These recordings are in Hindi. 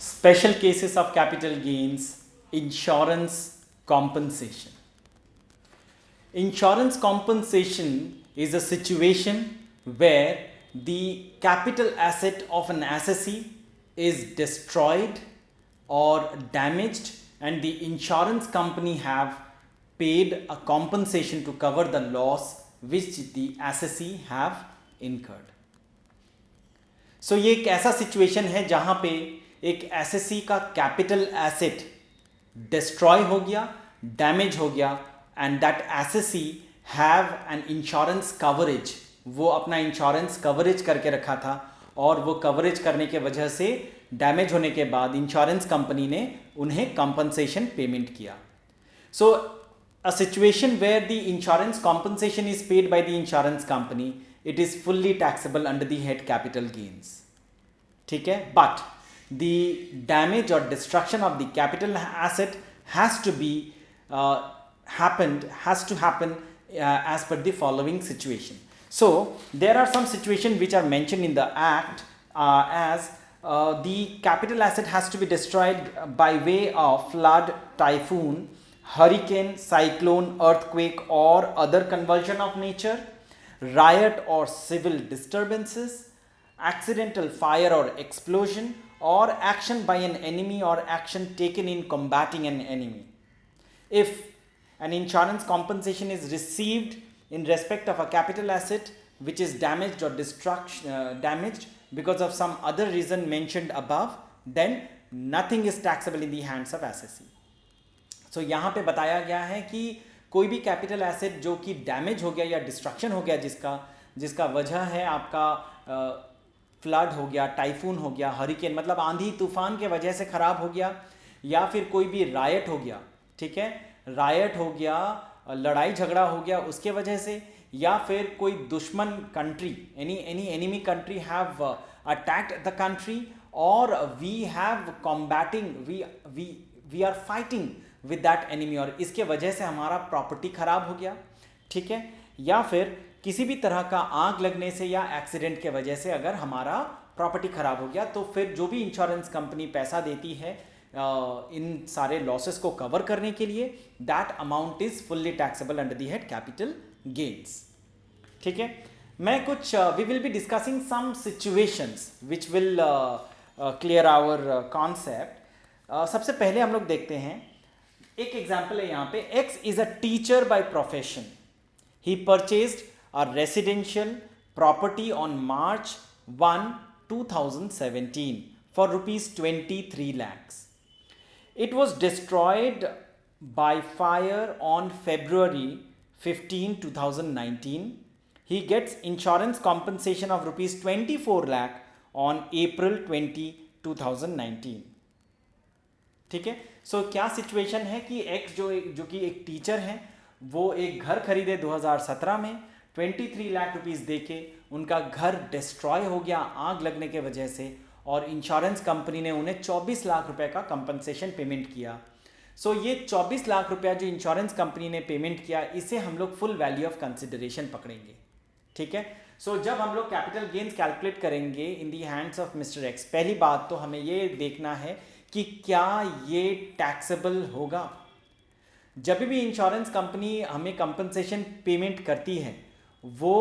Special cases of capital gains, insurance compensation. Insurance compensation is a situation where the capital asset of an assessee is destroyed or damaged and the insurance company have paid a compensation to cover the loss which the assessee have incurred. So ये एक ऐसा सिचुएशन है जहां पे एक एसएससी का कैपिटल एसेट डिस्ट्रॉय हो गया, डैमेज हो गया and that SSC have an insurance coverage. वो अपना इंश्योरेंस कवरेज करके रखा था और वो कवरेज करने के वजह से डैमेज होने के बाद इंश्योरेंस कंपनी ने उन्हें कंपनसेशन पेमेंट किया. So a situation where the insurance compensation is paid by the insurance company, it is fully taxable under the head capital gains. ठीक है, but the damage or destruction of the capital asset has to happen as per the following situation. So there are some situations which are mentioned in the act as the capital asset has to be destroyed by way of flood, typhoon, hurricane, cyclone, earthquake or other convulsion of nature, riot or civil disturbances, accidental fire or explosion, or action by an enemy or action taken in combating an enemy. If an insurance compensation is received in respect of a capital asset which is damaged or damaged because of some other reason mentioned above, then nothing is taxable in the hands of assessee. So यहाँ पे बताया गया है कि कोई भी कैपिटल एसेट जो कि डैमेज हो गया या डिस्ट्रक्शन हो गया जिसका वजह है आपका फ्लड हो गया, टाइफून हो गया, हरिकेन मतलब आंधी तूफान के वजह से ख़राब हो गया, या फिर कोई भी रायट हो गया, ठीक है, रायट हो गया, लड़ाई झगड़ा हो गया उसके वजह से, या फिर कोई दुश्मन country any enemy country have attacked the country और we have combating we are fighting with that enemy और इसके वजह से हमारा प्रॉपर्टी खराब हो गया, ठीक है, या फिर किसी भी तरह का आग लगने से या एक्सीडेंट के वजह से अगर हमारा प्रॉपर्टी खराब हो गया तो फिर जो भी इंश्योरेंस कंपनी पैसा देती है इन सारे लॉसेस को कवर करने के लिए, that amount is fully taxable under the head capital gains. ठीक है, मैं कुछ we will be discussing some situations which will clear our concept. सबसे पहले हम लोग देखते हैं, एक एग्जाम्पल है यहाँ पे. X is a teacher by profession. He purchased a residential property on March 1, 2017 for ₹23 lakhs. It was destroyed by fire on February 15, 2019. He gets insurance compensation of ₹24 lakh on April 20, 2019. ठीक है, सो क्या सिचुएशन है कि एक्स जो कि एक टीचर है, वो एक घर खरीदे 2017 में 23 लाख रुपीस देके, उनका घर डिस्ट्रॉय हो गया आग लगने के वजह से और इंश्योरेंस कंपनी ने उन्हें 24 लाख रुपए का कंपनसेशन पेमेंट किया. सो ये 24 लाख रुपया जो इंश्योरेंस कंपनी ने पेमेंट किया, इसे हम लोग फुल वैल्यू ऑफ कंसिडरेशन पकड़ेंगे. ठीक है, सो जब हम लोग कैपिटल गेन्स कैलकुलेट करेंगे in the hands of mister X, पहली बात तो हमें ये देखना है कि क्या ये टैक्सेबल होगा. जब भी इंश्योरेंस कंपनी हमें कंपनसेशन पेमेंट करती है, वो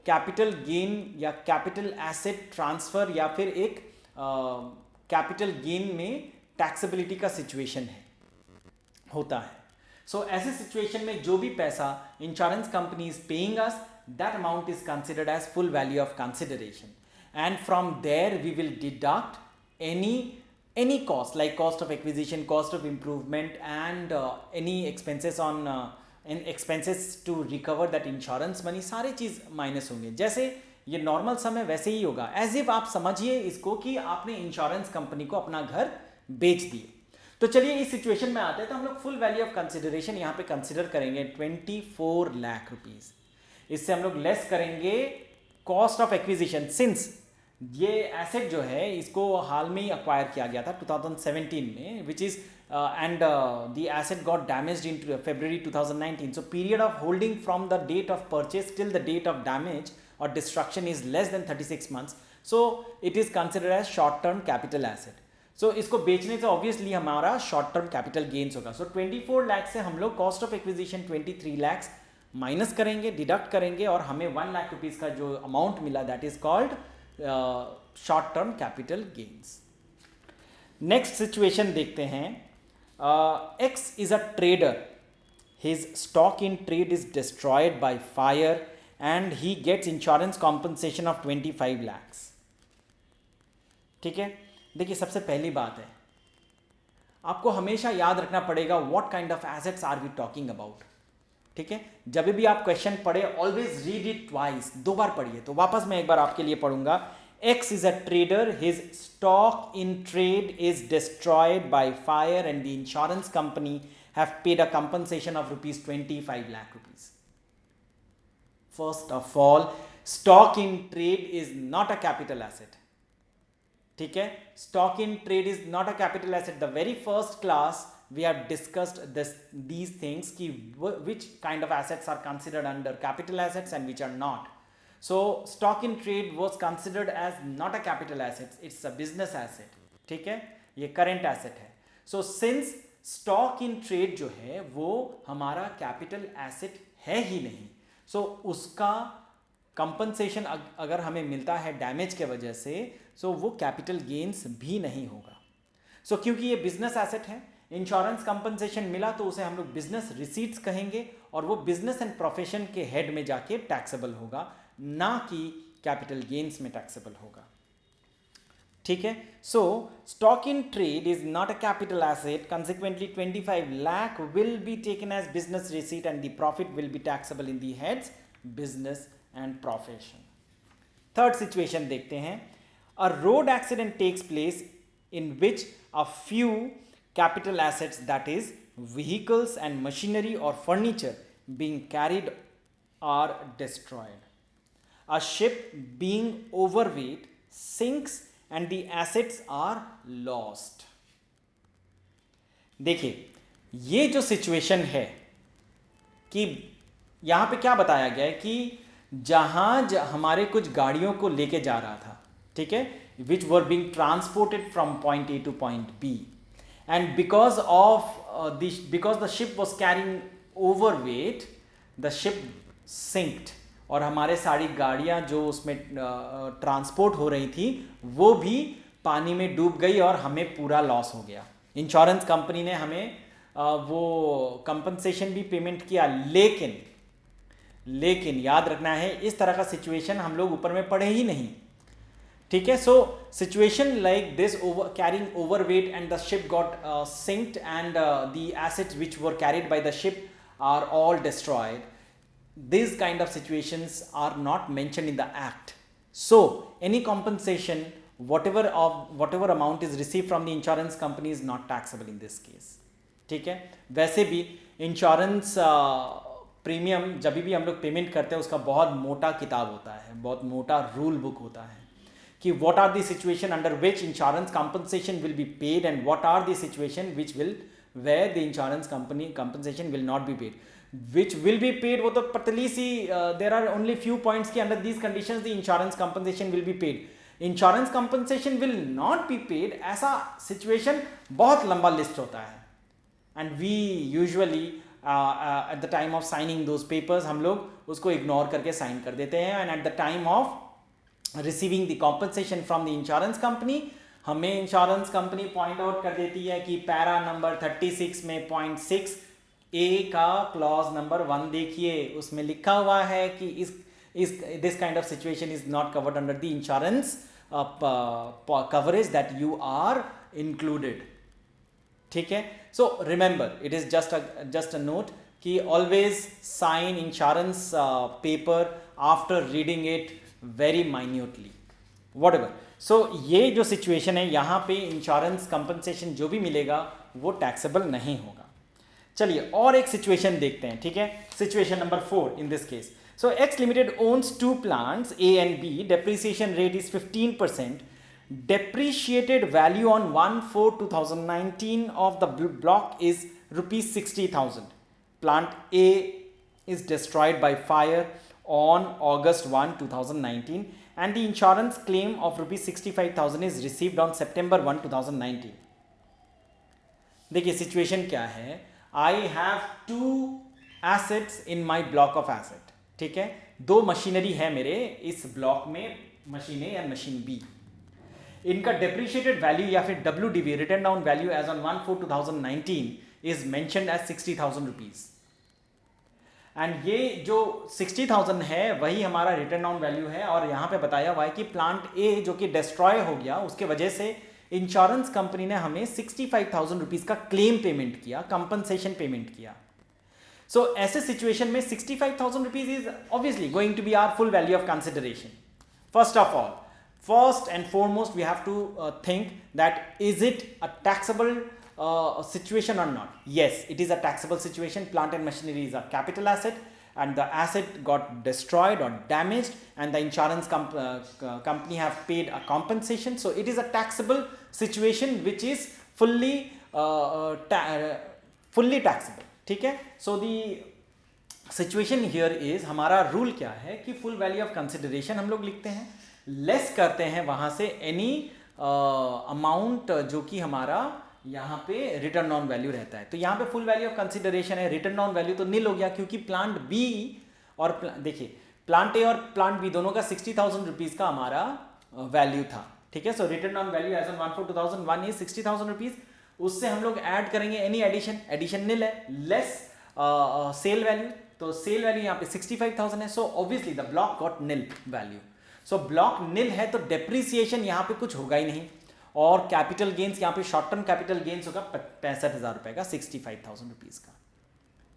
कैपिटल गेन या कैपिटल एसेट ट्रांसफ़र या फिर एक कैपिटल गेन में टैक्सेबिलिटी का सिचुएशन होता है. सो ऐसे सिचुएशन में जो भी पैसा insurance company is paying us, that amount is considered as full value of consideration, and from there we will deduct any cost like cost of acquisition, cost of improvement and any expenses on expenses to recover that insurance money, सारे चीज़ माइनस होंगे. जैसे ये नॉर्मल सम है वैसे ही होगा. एज इफ आप समझिए इसको कि आपने इंश्योरेंस कंपनी को अपना घर बेच दिए. तो चलिए इस सिचुएशन में आते हैं. तो हम लोग फुल वैल्यू ऑफ कंसिडरेशन यहाँ पे कंसिडर करेंगे 24 लाख रुपीज़. इससे हम लोग लेस करेंगे कॉस्ट ऑफ एक्विजिशन. सिंस ये एसेट जो है इसको हाल में ही अक्वायर किया गया था 2017 में, which is and the asset got damaged in February 2019. So period of holding from the date of purchase till the date of damage और destruction is less than 36 months. So it is considered as short term capital asset. सो इसको बेचने से ऑब्वियसली हमारा शॉर्ट टर्म कैपिटल गेन्स होगा. सो 24 लाख से हम लोग cost of acquisition 23 lakh minus करेंगे, डिडक्ट करेंगे, और हमें 1 लाख रुपीज़ का जो अमाउंट मिला that is called short term capital gains. Next situation देखते हैं. X is a trader. His stock in trade is destroyed by fire and he gets insurance compensation of 25 lakhs. ठीक है. देखिए, सबसे पहली बात है, आपको हमेशा याद रखना पड़ेगा what kind of assets are we talking about. ठीक है. जब भी आप क्वेश्चन पढ़े ऑलवेज रीड इट ट्वाइस, 2 बार पढ़िए. तो वापस मैं एक बार आपके लिए पढ़ूंगा. X is a trader, his stock in trade is destroyed by fire and the insurance company have paid a compensation of rupees 25 lakh rupees. First of all, stock in trade is not a capital asset. ठीक है. Stock in trade is not a capital asset. The very first class we have discussed these things ki which kind of assets are considered under capital assets and which are not. So stock in trade was considered as not a capital asset, it's a business asset. ठीक है. ये current asset है. So since stock in trade जो है वो हमारा capital asset है ही नहीं, so उसका कंपनसेशन अगर हमें मिलता है डैमेज के वजह से, सो वो कैपिटल गेन्स भी नहीं होगा. सो क्योंकि ये बिजनेस एसेट है, इंश्योरेंस कंपनसेशन मिला तो उसे हम लोग बिजनेस रिसीट्स कहेंगे और वो बिजनेस एंड प्रोफेशन के हेड में जाके टैक्सेबल होगा, ना कि कैपिटल गेन्स में टैक्सेबल होगा. ठीक है. So stock in trade is not a capital asset, consequently 25 lakh will be taken as business receipt and the profit will be taxable in the heads business and profession. Third situation देखते हैं. A road accident takes place in which a few capital assets, that is vehicles and machinery or furniture being carried are destroyed. A ship being overweight sinks and the assets are lost. देखिए, ये जो सिचुएशन है कि यहाँ पे क्या बताया गया है कि जहाज हमारे कुछ गाड़ियों को लेके जा रहा था, ठीक है, which were being transported from point A to point B. And because the ship was carrying overweight, the ship sinked, और हमारे सारी गाड़ियाँ जो उसमें ट्रांसपोर्ट हो रही थी वो भी पानी में डूब गई और हमें पूरा लॉस हो गया. इंश्योरेंस कंपनी ने हमें वो कंपनसेशन भी पेमेंट किया, लेकिन याद रखना है इस तरह का सिचुएशन हम लोग ऊपर में पढ़े ही नहीं. ठीक है. So situation like this, carrying overweight and the ship got sinked and the assets which were carried by the ship are all destroyed. These kind of situations are not mentioned in the act. So any compensation, whatever amount is received from the insurance company is not taxable in this case. ठीक है. वैसे भी इंश्योरेंस प्रीमियम जब भी हम लोग पेमेंट करते हैं उसका बहुत मोटा किताब होता है, बहुत मोटा रूल बुक होता है कि what are the situation under which insurance compensation will be paid and what are the situation where the insurance company compensation will not be paid. Which will be paid, वो तो पतली सी, there are only few points कि under these conditions the insurance compensation will be paid. Insurance compensation will not be paid, ऐसा situation बहुत लंबा लिस्ट होता है. And we usually at the time of signing those papers हम लोग उसको इग्नोर करके साइन कर देते हैं. And at the time of receiving the compensation from the insurance company, हमें इंश्योरेंस कंपनी पॉइंट आउट कर देती है कि पैरा नंबर 36 में .6 ए का क्लॉज नंबर 1 देखिए, उसमें लिखा हुआ है कि this kind of situation is not covered under the insurance coverage that you are included. ठीक है. So remember, it is just a note कि always sign insurance paper after reading it very minutely, whatever. So ये जो सिचुएशन है यहाँ पे इंश्योरेंस कंपनसेशन जो भी मिलेगा वो टैक्सेबल नहीं होगा. चलिए और एक सिचुएशन देखते हैं. ठीक है. Situation number 4 in this case. So X limited owns 2 plants A and B. Depreciation rate is 15%. Depreciated value on 1/4/2019 of the block is rupees 60,000. Plant A is destroyed by fire on August 1, 2019 and the insurance claim of rupees 65,000 is received on September 1, 2019. देखिए सिचुएशन क्या है, I have two assets in my block of asset, ठीक है, दो मशीनरी है मेरे इस ब्लॉक में, machine A and machine B. इनका डेप्रिशिएटेड वैल्यू या फिर WDV written down value as on 1/4/2019 is mentioned as 60,000 rupees, एंड ये जो 60,000 है वही हमारा रिटर्न डाउन वैल्यू है। और यहाँ पे बताया हुआ है कि प्लांट ए जो कि डिस्ट्रॉय हो गया, उसके वजह से इंश्योरेंस कंपनी ने हमें 65,000 रुपीज का क्लेम पेमेंट किया, कंपनसेशन पेमेंट किया। सो ऐसे सिचुएशन में 65,000 rupees is obviously going to be our full value of consideration. First of all, first and foremost we have to think that is it a taxable situation or not. Yes, it is a taxable situation. Plant and machinery is a capital asset and the asset got destroyed or damaged and the insurance company have paid a compensation, so it is a taxable situation which is fully taxable, ठीक है। so the situation here is, हमारा रूल क्या है कि फुल वैल्यू ऑफ कंसिडरेशन हम लोग लिखते हैं, लेस करते हैं वहां से एनी अमाउंट जो कि हमारा यहाँ पे रिटर्न ऑन वैल्यू रहता है। तो यहाँ पे फुल वैल्यू ऑफ कंसिडरेशन है, रिटर्न ऑन वैल्यू तो नील हो गया क्योंकि प्लांट बी और देखिए प्लांट ए और प्लांट बी दोनों का 60,000 रुपीज का हमारा वैल्यू था, ठीक है। So return on value as on 1/4/2001 is 60,000 rupees. उससे हम लोग ऐड करेंगे एनी एडिशन नील है, लेस सेल वैल्यू, तो सेल वैल्यू यहाँ पे 65,000 है। So obviously the block got nil value. So block nil है तो डेप्रिसिएशन यहाँ पे कुछ होगा ही नहीं, और कैपिटल गेन्स यहाँ पे शॉर्ट टर्म कैपिटल गेन्स होगा 65,000 रुपए का, 65,000 रुपीज का,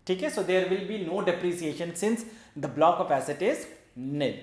ठीक है। So there will be no depreciation since the block of asset is nil.